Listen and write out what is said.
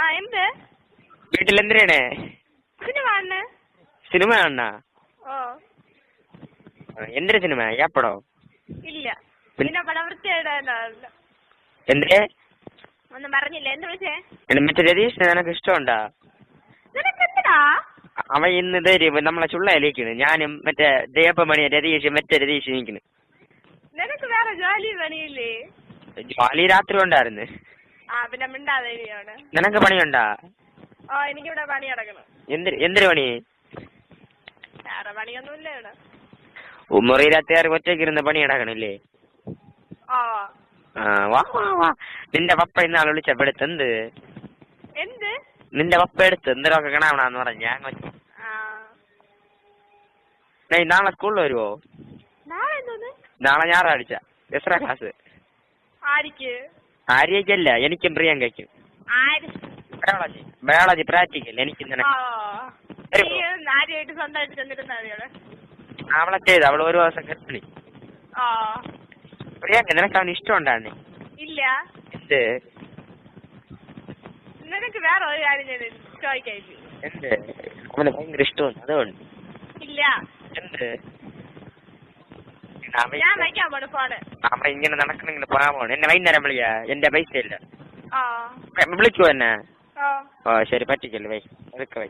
ആ എന്ത് വീട്ടിലെന്തിനാണ് സിനിമ കാണുന്നെ? സിനിമ കാണാ? ഓ എന്തൊരു സിനിമ? ഏപ്പടോ? ഇല്ല പിന്നെ പടം വൃത്തിയായിട്ടല്ല. എന്തേ ഒന്നും പറഞ്ഞില്ല. എന്ത് വിളിച്ചേ? മറ്റേ രതീഷിനെ നിനക്ക് ഇഷ്ടമുണ്ടാ? നിനക്ക് എന്തിനാ? അവൻ ഇന്ന് തരും നമ്മളെ ചുള്ളയിലേക്കാണ്. ഞാനും മറ്റേ ദേവമണി രതീഷ് മറ്റേ രതീഷ് നിൽക്കുന്നു. നിനക്ക് വേറെ ജോലി പണിയില്ലേ? ജോലി രാത്രി ഉണ്ടായിരുന്നു. ആ പിന്നെ മിണ്ടാതെ ഇരിയാണ്. നിനക്ക് പണിയുണ്ടാ? ഓ എനിക്കിവിടെ പണി കിടക്കണം. എന്തൊരു പണി? വേറെ പണിയൊന്നുമില്ല ഇവിടെ. മുറിയിലത്തേറി ഒറ്റയ്ക്ക് ഇരുന്ന് പണി കിടക്കണില്ലേ? ഓ വാ വാ വാ. നിന്റെ പപ്പ ഇന്നാൾ വിളിച്ചപ്പെടുത്ത് എന്ത് എന്ത് നിന്റെ പപ്പ എടുത്ത് എന്തിനൊക്കെ കാണാവണെന്ന് പറഞ്ഞ നാളെ സ്കൂളിൽ വരുവോ? നാളെ ഞായറാഴ്ച എക്സ്ട്രാ ക്ലാസ്. ആര്യക്കല്ല, എനിക്കും പ്രിയങ്കയ്ക്കും. Biology practical. എനിക്ക് അവളെ ചെയ്ത് അവള് ഒരു ദിവസം ഗർഭിണി. പ്രിയങ്ക നിനക്ക് അവന് ഇഷ്ടമുണ്ടാണ്? ഇല്ല. എന്ത്? നിനക്ക് വേറെ ഒരു കാര്യം ചോദിക്കായില്ല. എന്ത്? അവന് ഭയങ്കര ഇഷ്ടമാണ് അതുകൊണ്ട്. ഇല്ല. എന്ത്? ഞാൻ വയ്ക്കാൻ പോണു ഫോണ്. അവ ഇങ്ങനെ നടക്കണെങ്കിൽ പാവമാണ്. എന്നെ വൈകുന്നേരം വിളിക്കാ, എന്റെ പൈസ ഇല്ല. ആ വിളിക്കുവോ എന്നെ? ഓ ഓ ശരി, പറ്റിക്കല്ലേ, വൈ എടുക്ക വൈ.